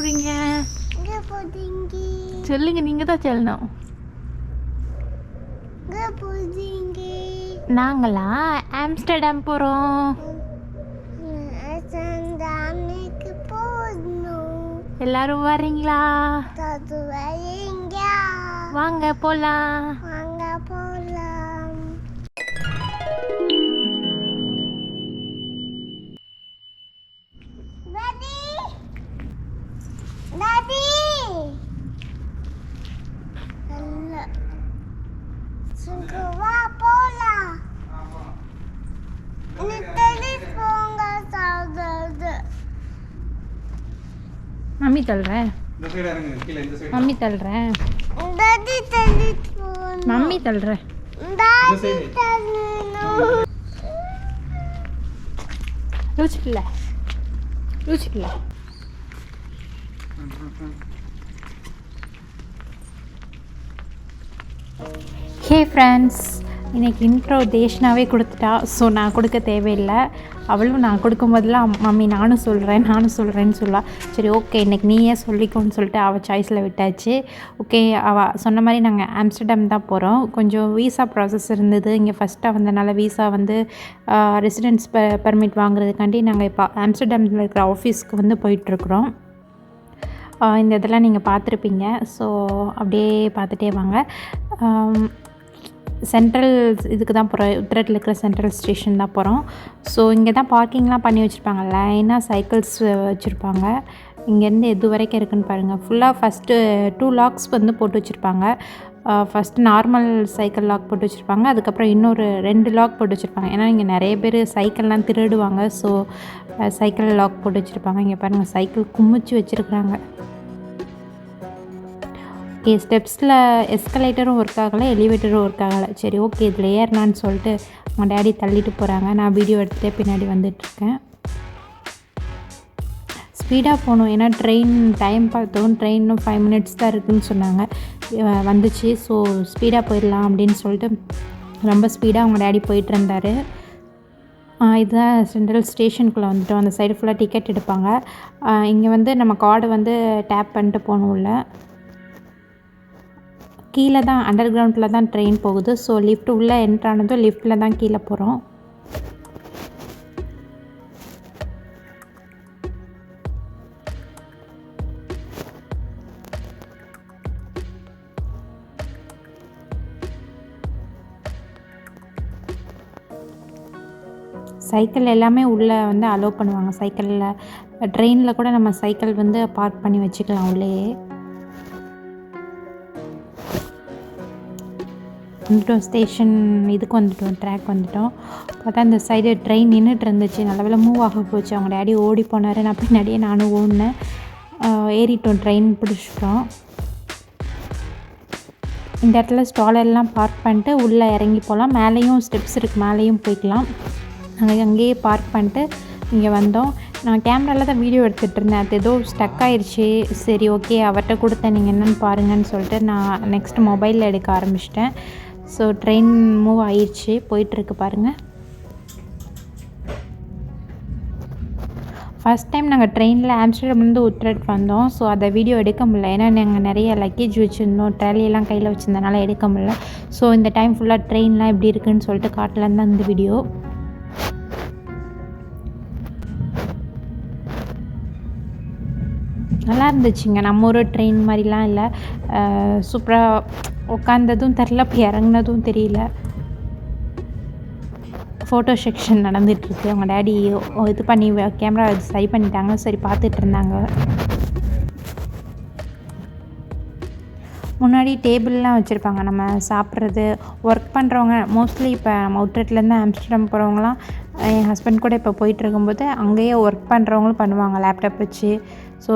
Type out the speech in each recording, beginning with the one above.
போகிறீங்க? சொல்லுங்க, நீங்கள் தான் சொல்லணும். நாங்களா ஆம்ஸ்டர்டாம் போகிறோம். எல்லாரும் வரீங்களா? வாங்க போலாம். மம்மி தள்ளுறேன். மம்மி தள்ளுறேன். மம்மி தள்ளுறேன். ருச்சிக்கல ருச்சிக்கல. ஹே ஃப்ரெண்ட்ஸ், இன்றைக்கி இன்ட்ரோ தேஷ்னாவே கொடுத்துட்டா. ஸோ நான் கொடுக்க தேவையில்லை. அவளும் நான் கொடுக்கும்போதெல்லாம் மம்மி நானும் சொல்கிறேன்னு சொல்லா. சரி ஓகே, இன்றைக்கி நீயே சொல்லிக்கோன்னு சொல்லிட்டு அவள் சாய்ஸில் விட்டாச்சு. ஓகே, அவள் சொன்ன மாதிரி நாங்கள் ஆம்ஸ்டர்டாம் தான் போகிறோம். கொஞ்சம் வீசா ப்ராசஸ் இருந்தது இங்கே ஃபஸ்ட்டாக வந்தனால. வீசா வந்து ரெசிடென்ஸ் பெர்மிட் வாங்குறதுக்காண்டி நாங்கள் இப்போ ஆம்ஸ்டர்டாமில் இருக்கிற ஆஃபீஸ்க்கு வந்து போயிட்டுருக்குறோம். இந்த இதெல்லாம் நீங்கள் பார்த்துருப்பீங்க. ஸோ அப்படியே பார்த்துட்டே வாங்க. சென்ட்ரல் இதுக்கு தான் போகிறோம். உத்தரத்தில் இருக்கிற சென்ட்ரல் ஸ்டேஷன் தான் போகிறோம். ஸோ இங்கே தான் பார்க்கிங்லாம் பண்ணி வச்சுருப்பாங்க. லைனாக சைக்கிள்ஸ் வச்சுருப்பாங்க. இங்கேருந்து எது வரைக்கும் இருக்குதுன்னு பாருங்கள். ஃபுல்லாக ஃபஸ்ட்டு 2 லாக்ஸ் வந்து போட்டு வச்சுருப்பாங்க. ஃபஸ்ட்டு நார்மல் சைக்கிள் லாக் போட்டு வச்சுருப்பாங்க. அதுக்கப்புறம் இன்னொரு 2 லாக் போட்டு வச்சுருப்பாங்க. ஏன்னா இங்கே நிறைய பேர் சைக்கிள்லாம் திருடுவாங்க. ஸோ சைக்கிள் லாக் போட்டு வச்சுருப்பாங்க. இங்கே பாருங்கள், சைக்கிள் குமிச்சு வச்சுருக்குறாங்க. ஓகே, ஸ்டெப்ஸில் எஸ்கலேட்டரும் ஒர்க் ஆகலை, எலிவேட்டரும் ஒர்க் ஆகலை. சரி ஓகே, இதில் ஏறினான்னு சொல்லிட்டு அவங்க டேடி தள்ளிட்டு போகிறாங்க. நான் வீடியோ எடுத்துகிட்டே பின்னாடி வந்துட்டுருக்கேன். ஸ்பீடாக போகணும், ஏன்னா ட்ரெயின் டைம் பார்த்தோம். ட்ரெயின் இன்னும் 5 மினிட்ஸ் தான் இருக்குதுன்னு சொன்னாங்க. வந்துச்சு. ஸோ ஸ்பீடாக போயிடலாம் அப்படின்னு சொல்லிட்டு ரொம்ப ஸ்பீடாக அவங்க டேடி போயிட்டு இருந்தார். இதுதான் சென்ட்ரல் ஸ்டேஷனுக்குள்ளே வந்துட்டோம். அந்த சைடு ஃபுல்லாக டிக்கெட் எடுப்பாங்க. இங்கே வந்து நம்ம கார்டு வந்து டேப் பண்ணிட்டு போகணும்ல. கீழே தான் அண்டர் கிரவுண்டில் தான் ட்ரெயின் போகுது. ஸோ லிஃப்ட் உள்ளே என்ட்ரானதும் லிஃப்ட்டில் தான் கீழே போகிறோம். சைக்கிள் எல்லாமே உள்ளே வந்து அலோவ் பண்ணுவாங்க. சைக்கிளில் ட்ரெயினில் கூட நம்ம சைக்கிள் வந்து பார்க் பண்ணி வச்சுக்கலாம் உள்ளேயே. வந்துட்டோம் ஸ்டேஷன் இதுக்கு வந்துட்டோம், ட்ராக் வந்துட்டோம். பார்த்தா இந்த சைடு ட்ரெயின் நின்றுட்டு இருந்துச்சு. நல்லவேளை மூவ் ஆக போச்சு. அவங்க டேடி ஓடி போனார். நான் பின்னாடியே நானும் ஓடினேன். ஏறிட்டோம், ட்ரெயின் பிடிச்சிட்டோம். இந்த இடத்துல ஸ்டாலெல்லாம் பார்க் பண்ணிட்டு உள்ளே இறங்கி போகலாம். மேலேயும் ஸ்டெப்ஸ் இருக்குது, மேலேயும் போய்க்கலாம். நாங்கள் அங்கேயே பார்க் பண்ணிட்டு இங்கே வந்தோம். நான் கேமராவில் தான் வீடியோ எடுத்துகிட்டு இருந்தேன். அது ஏதோ ஸ்டக் ஆயிடுச்சு. சரி ஓகே, அவர்கிட்ட கொடுத்தேன், நீங்கள் என்னென்னு பாருங்கன்னு சொல்லிட்டு நான் நெக்ஸ்ட் மொபைலில் எடுக்க ஆரம்பிச்சிட்டேன். ஸோ ட்ரெயின் மூவ் ஆயிடுச்சு, போயிட்டுருக்கு பாருங்கள். ஃபஸ்ட் டைம் நாங்கள் ட்ரெயினில் ஆம்ஸ்டர்டாம்லேருந்து உத்ரெட் வந்தோம். ஸோ அதை வீடியோ எடுக்க முடியல, ஏன்னா நாங்கள் நிறைய லக்கேஜ் வச்சுருந்தோம். ட்ராலியெல்லாம் கையில் வச்சுருந்தனால எடுக்க முடியல. ஸோ இந்த டைம் ஃபுல்லாக ட்ரெயின்லாம் எப்படி இருக்குதுன்னு சொல்லிட்டு காட்டலான்னு தான் இந்த வீடியோ. நல்லா இருந்துச்சுங்க. நம்ம ஒரு ட்ரெயின் மாதிரிலாம் இல்லை, சூப்பராக உட்காந்ததும் தெரில, இப்போ இறங்குனதும் தெரியல. ஃபோட்டோ செக்ஷன் நடந்துகிட்ருக்கு. அவங்க டேடி இது பண்ணி கேமரா சரி பண்ணிட்டாங்க. சரி பார்த்துட்டு இருந்தாங்க. முன்னாடி டேபிள்லாம் வச்சுருப்பாங்க நம்ம சாப்பிட்றது. ஒர்க் பண்ணுறவங்க மோஸ்ட்லி இப்போ நம்ம உத்ரெட்லேருந்து ஆம்ஸ்டர்டாம் போகிறவங்களாம், என் ஹஸ்பண்ட் கூட இப்போ போயிட்டுருக்கும்போது அங்கேயே ஒர்க் பண்ணுறவங்களும் பண்ணுவாங்க லேப்டாப் வச்சு. ஸோ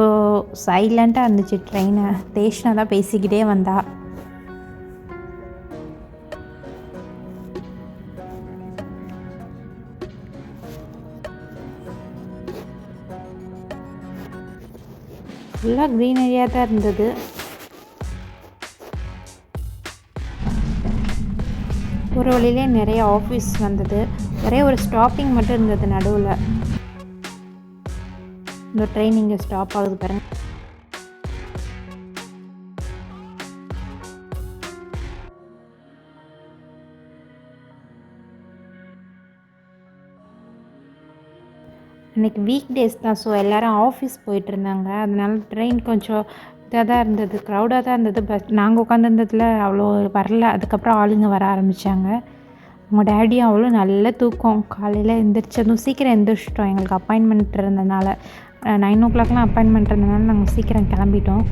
சைலண்ட்டாக இருந்துச்சு ட்ரெயினை. தேஷ்னா தான் பேசிக்கிட்டே வந்தா. ஃபுல்லாக க்ரீனரியாக தான் இருந்தது. ஒரு வழியிலே நிறைய ஆஃபீஸ் வந்தது. ஒரே ஒரு ஸ்டாப்பிங் மட்டும் இருந்தது நடுவில். இந்த ட்ரெயின் இங்கே ஸ்டாப் ஆகுது பாருங்கள். இன்றைக்கி வீக் டேஸ் தான். ஸோ எல்லோரும் ஆஃபீஸ் போயிட்டுருந்தாங்க. அதனால ட்ரெயின் கொஞ்சம் இதாக தான் இருந்தது, க்ரௌடாக தான் இருந்தது. பட் நாங்கள் உட்காந்துருந்ததில் அவ்வளோ வரல. அதுக்கப்புறம் ஆளுங்க வர ஆரம்பித்தாங்க. உங்கள் டேடியும் அவ்வளோ நல்ல தூக்கம். காலையில் எந்திரிச்சதும் சீக்கிரம் எந்திரிச்சிட்டோம். எங்களுக்கு அப்பாயின்மெண்ட் இருந்ததுனால 9 o'clockலாம் அப்பாயின்மெண்ட் இருந்ததுனால நாங்கள் சீக்கிரம் கிளம்பிட்டோம்.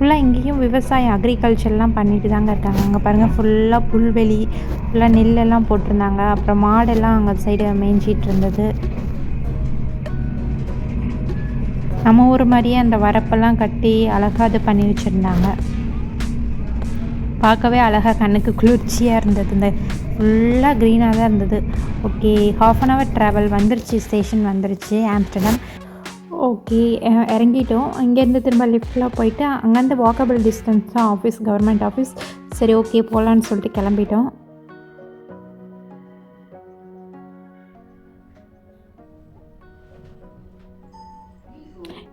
ஃபுல்லாக இங்கேயும் விவசாயம் அக்ரிகல்ச்சர்லாம் பண்ணிட்டு தாங்க இருக்காங்க. அங்கே பாருங்கள் ஃபுல்லாக புல்வெளி, ஃபுல்லாக நெல்லெல்லாம் போட்டிருந்தாங்க. அப்புறம் மாடெல்லாம் அங்கே சைடு மேய்ஞ்சிட்டு இருந்தது. நம்ம ஊர் மாதிரியே அந்த வரப்பெல்லாம் கட்டி அழகாக இது பண்ணி வச்சுருந்தாங்க. பார்க்கவே அழகாக கண்ணுக்கு குளிர்ச்சியாக இருந்தது. இந்த ஃபுல்லாக க்ரீனாக தான் இருந்தது. ஓகே, 1/2 hour ட்ராவல் வந்துருச்சு. ஸ்டேஷன் வந்துருச்சு ஆம்ஸ்டர்டம். ஓகே, இறங்கிட்டோம். இங்கேருந்து திரும்ப லிஃப்டில் போயிட்டு அங்கேருந்து வாக்கபிள் டிஸ்டன்ஸ் தான் ஆஃபீஸ், கவர்மெண்ட் ஆஃபீஸ். சரி ஓகே போகலான்னு சொல்லிட்டு கிளம்பிட்டோம்.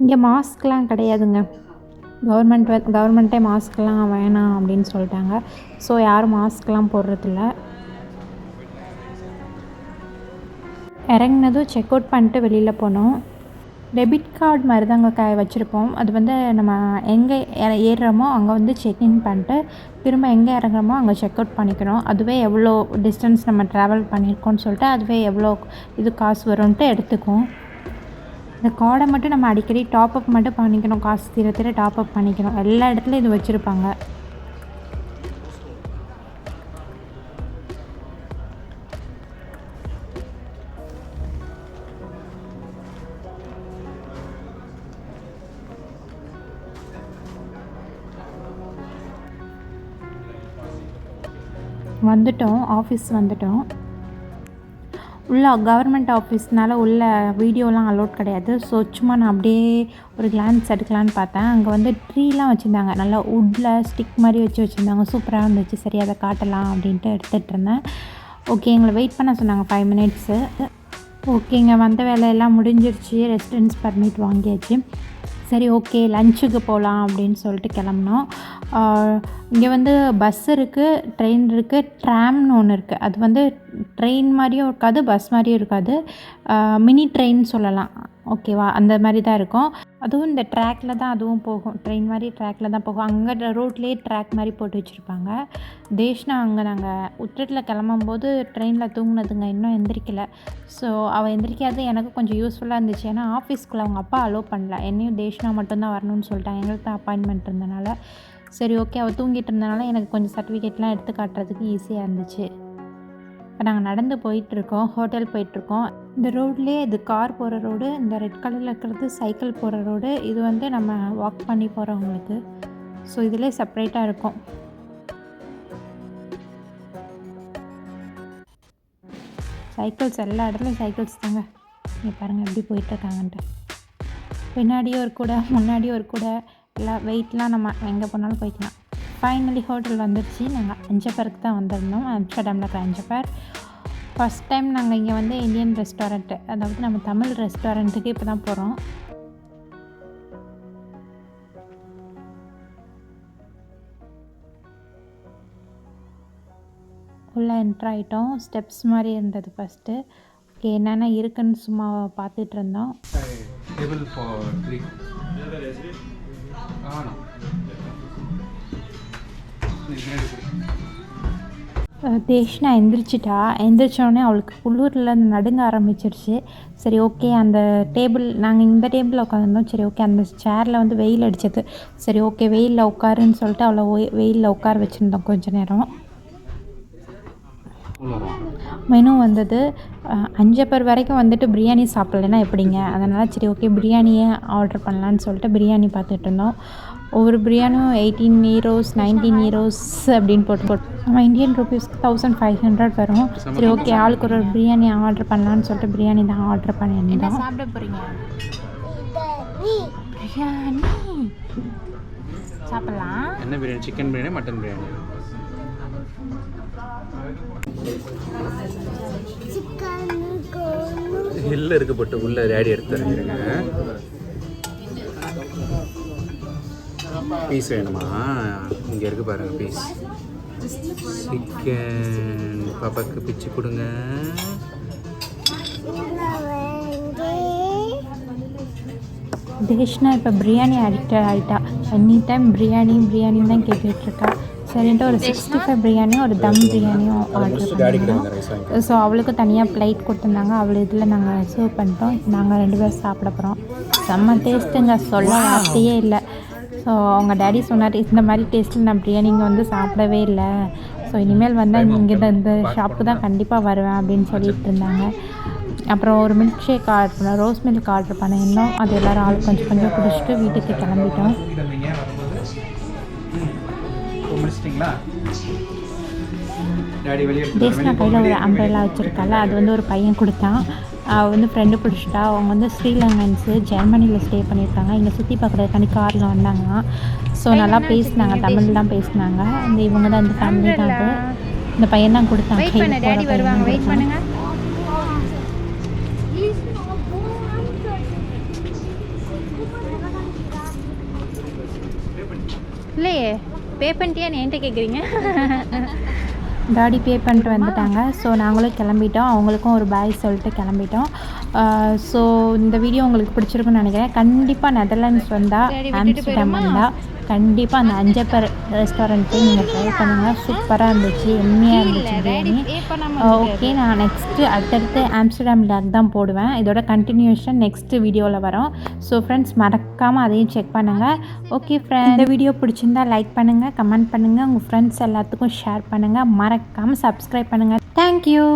இங்கே மாஸ்க்லாம் கிடையாதுங்க. கவர்மெண்ட்டே மாஸ்க்லாம் வேணாம் அப்படின்னு சொல்லிட்டாங்க. ஸோ யாரும் மாஸ்க்லாம் போடுறதில்ல. இறங்கினதும் செக் அவுட் பண்ணிட்டு வெளியில் போனோம். டெபிட் கார்டு மாதிரி தாங்க வச்சுருப்போம். அது வந்து நம்ம எங்கே ஏறுறோமோ அங்கே வந்து செக்இன் பண்ணிட்டு திரும்ப எங்கே இறங்குறோமோ அங்கே செக் அவுட் பண்ணிக்கணும். அதுவே எவ்வளோ டிஸ்டன்ஸ் நம்ம ட்ராவல் பண்ணியிருக்கோன்னு சொல்லிட்டு அதுவே எவ்வளோ இது காசு வரும்ன்ட்டு எடுத்துக்கும். இந்த கார்டை மட்டும் நம்ம அடிக்கடி டாப்அப் மட்டும் பண்ணிக்கணும். காசு தீர டாப்அப் பண்ணிக்கணும். எல்லா இடத்துலையும் இது வச்சுருப்பாங்க. வந்துட்டோம், ஆஃபீஸ் வந்துட்டோம். உள்ள கவர்மெண்ட் ஆஃபீஸ்னால உள்ள வீடியோலாம் அலோட் கிடையாது. ஸோ சும்மா நான் அப்படியே ஒரு கிளான்ஸ் எடுக்கலான்னு பார்த்தேன். அங்கே வந்து ட்ரீலாம் வச்சுருந்தாங்க. நல்லா வுட்டில் ஸ்டிக் மாதிரி வச்சுருந்தாங்க. சூப்பராக இருந்துச்சு. சரி அதை காட்டலாம் அப்படின்ட்டு எடுத்துகிட்டு இருந்தேன். ஓகே, எங்களை வெயிட் பண்ண சொன்னாங்க 5 minutes. ஓகேங்க, வந்த வேலையெல்லாம் முடிஞ்சிருச்சு. ரெசிடென்ஸ் பர்மிட் வாங்கியாச்சு. சரி ஓகே லஞ்சுக்கு போகலாம் அப்படின்னு சொல்லிட்டு கிளம்புனோம். இங்கே வந்து பஸ் இருக்குது, ட்ரெயின் இருக்குது, ட்ராம்னு ஒன்று இருக்குது. அது வந்து ட்ரெயின் மாதிரியும் இருக்காது, பஸ் மாதிரியும் இருக்காது. மினி ட்ரெயின் சொல்லலாம். ஓகேவா, அந்த மாதிரி தான் இருக்கும். அதுவும் இந்த ட்ராக்கில் தான் அதுவும் போகும். ட்ரெயின் மாதிரி ட்ராக்கில் தான் போகும். அங்கே ரோட்லேயே ட்ராக் மாதிரி போட்டு வச்சுருப்பாங்க. தேஷ்னா அங்கே நாங்கள் உத்திரத்தில் கிளம்பும்போது ட்ரெயினில் தூங்கினதுங்க, இன்னும் எந்திரிக்கலை. ஸோ அவள் எந்திரிக்காது எனக்கு கொஞ்சம் யூஸ்ஃபுல்லாக இருந்துச்சு. ஏன்னா ஆஃபீஸ்க்குள்ளே அவங்க அப்பா அலோவ் பண்ணல. என்னையும் தேஷ்னா மட்டும்தான் வரணும்னு சொல்லிட்டாங்க. எங்களுக்கு தான் அப்பாயின்மெண்ட் இருந்தனால. சரி ஓகே, அவள் தூங்கிட்டு இருந்தனால எனக்கு கொஞ்சம் சர்டிஃபிகேட்லாம் எடுத்து காட்டுறதுக்கு ஈஸியாக இருந்துச்சு. இப்போ நாங்கள் நடந்து போயிட்டுருக்கோம், ஹோட்டல் போயிட்டுருக்கோம். இந்த ரோட்லேயே இது கார் போகிற ரோடு, இந்த ரெட் கலரில் இருக்கிறது சைக்கிள் போகிற ரோடு. இது வந்து நம்ம வாக் பண்ணி போகிறவங்களுக்கு. ஸோ இதிலே செப்ரேட்டாக இருக்கும். சைக்கிள்ஸ் எல்லா இடத்துலையும் சைக்கிள்ஸ் தாங்க. இங்கே பாருங்கள் எப்படி போயிட்டுருக்காங்கன்ட்டு. பின்னாடியும் ஒரு கூடை, முன்னாடியும் ஒரு கூடை. எல்லாம் வெயிட்லாம் நம்ம எங்கே போனாலும் போய்க்கலாம். ஃபைனலி ஹோட்டல் வந்துடுச்சு. நாங்கள் அஞ்சப்பருக்கு தான் வந்திருந்தோம். ஆம்ஸ்டர்டாமில் இருக்கிற அஞ்சப்பர். ஃபஸ்ட் டைம் நாங்கள் இங்கே வந்து இந்தியன் ரெஸ்டாரண்ட்டு, அதாவது நம்ம தமிழ் ரெஸ்டாரண்ட்டுக்கு இப்போ தான் போகிறோம். உள்ளே என்ட்ரு ஆகிட்டோம். ஸ்டெப்ஸ் மாதிரி இருந்தது ஃபஸ்ட்டு. ஓகே, என்னென்ன இருக்குன்னு சும்மா பார்த்துட்டு இருந்தோம். தேஷ்னா எந்திரிச்சோடனே அவளுக்கு குளிரில் நடுங்க ஆரம்பிச்சிருச்சு. சரி ஓகே, அந்த டேபிள் நாங்கள் இந்த டேபிளில் உட்காந்துருந்தோம். சரி ஓகே, அந்த சேரில் வந்து வெயில் அடித்தது. சரி ஓகே வெயிலில் உட்காருன்னு சொல்லிட்டு அவளை வெயிலில் உட்கார வச்சுருந்தோம் கொஞ்ச நேரம். மெனு வந்தது. அஞ்சப்பர் வரைக்கும் வந்துட்டு பிரியாணி சாப்பிட்லன்னா எப்படிங்க, அதனால் சரி ஓகே பிரியாணியே ஆர்டர் பண்ணலான்னு சொல்லிட்டு பிரியாணி பார்த்துட்டு இருந்தோம். ஒவ்வொரு பிரியாணியும் 18 euros 19 euros அப்படின்னு போட்டு நம்ம இந்தியன் ருபீஸ்க்கு 1500 வரும். சரி ஓகே, ஆளுக்கு ஒரு பிரியாணி ஆர்டர் பண்ணலான்னு சொல்லிட்டு பிரியாணி தான் ஆர்டர் பண்ணியிருந்தோம். சாப்பிட போகிறீங்க பிரியாணி? சாப்பிட்லாம். என்ன பிரியாணி? Chicken biryani, mutton biryani? ஹில்ல இருக்கப்பட்டு உள்ள ரேடி எடுத்து தருங்க. பீஸ் வேணுமா? இங்கே இருக்கு பாருங்க பீஸ். சிக்கன் பாப்பாக்கு பிச்சு கொடுங்க. தேஷ்னா இப்போ பிரியாணி அடிக்டட் ஆகிட்டா. எனி டைம் பிரியாணி தான் கேட்டுட்ருக்கா. சரின்ட்டு ஒரு 65 பிரியாணியும் ஒரு தம் பிரியாணியும் ஆர்டர் பண்ணியிருந்தோம். ஸோ அவளுக்கு தனியாக ப்ளைட் கொடுத்துருந்தாங்க. அவள் இதில் நாங்கள் சர்வ் பண்ணிட்டோம். நாங்கள் 2 பேரும் சாப்பிட போகிறோம். செம்ம டேஸ்ட்டுங்க, சொல்ல வார்த்தையே இல்லை. ஸோ அவங்க டேடி சொன்னார், இந்த மாதிரி டேஸ்ட்டில் நான் பிரியாணி இங்கே வந்து சாப்பிடவே இல்லை. ஸோ இனிமேல் வந்தால் இங்கே தான் இந்த ஷாப்புக்கு தான் கண்டிப்பாக வருவேன் அப்படின்னு சொல்லிட்டு இருந்தாங்க. அப்புறம் ஒரு மில்க் ஷேக் ஆர்டர் பண்ணோம், ரோஸ் மில்க் ஆர்டர் பண்ணியிருந்தோம். அது எல்லோரும் ஆள் கொஞ்சம் கொஞ்சம் குடிச்சிட்டு வீட்டுக்கு கிளம்பிட்டோம். தேஷ்னா கையில் ஒரு அம்ப்ரெல்லா வச்சுருக்கால, அது வந்து ஒரு பையன் கொடுத்தான். அவள் வந்து ஃப்ரெண்டு பிடிச்சிட்டா. அவங்க வந்து ஸ்ரீலங்கன்ஸு, ஜெர்மனியில் ஸ்டே பண்ணியிருக்காங்க. இங்கே சுற்றி பார்க்குறதுக்காண்டி காரில் வந்தாங்க. ஸோ நல்லா பேசினாங்க, தமிழ் தான் பேசினாங்க. இந்த இவங்க தான் இந்த ஃபேமிலி தான். அது இந்த பையன் தான் கொடுத்தாங்க. வெயிட் பண்ணுங்க. இல்லையே பே பண்ணிட்டியான்னு என்கிட்ட கேட்குறீங்க. டாடி பே பண்ணிட்டு வந்துட்டாங்க. ஸோ நாங்களும் கிளம்பிட்டோம். அவங்களுக்கும் ஒரு பாய் சொல்லிட்டு கிளம்பிட்டோம். ஸோ இந்த வீடியோ உங்களுக்கு பிடிச்சிருக்குன்னு நினைக்கிறேன். கண்டிப்பாக நெதர்லாண்ட்ஸ் வந்தால், ஆம்ஸ்டர்டாம் வந்தால் கண்டிப்பாக அந்த அஞ்சப்பர் ரெஸ்டாரண்ட்டை நீங்கள் ட்ரை பண்ணுங்கள். சூப்பராக இருந்துச்சு, எம்மையாக இருந்துச்சு பிரியாணி. ஓகே, நான் அடுத்தடுத்து ஆம்ஸ்டர்டாம் vlog தான் போடுவேன். இதோட கண்டினியூஷன் நெக்ஸ்ட்டு வீடியோவில் வரும். ஸோ ஃப்ரெண்ட்ஸ், மறக்காமல் அதையும் செக் பண்ணுங்கள். ஓகே ஃப்ரெண்ட்ஸ், இந்த வீடியோ பிடிச்சிருந்தா லைக் பண்ணுங்கள், கமெண்ட் பண்ணுங்கள், உங்கள் ஃப்ரெண்ட்ஸ் எல்லாத்துக்கும் ஷேர் பண்ணுங்கள். மறக்காமல் சப்ஸ்கிரைப் பண்ணுங்கள். தேங்க்யூ.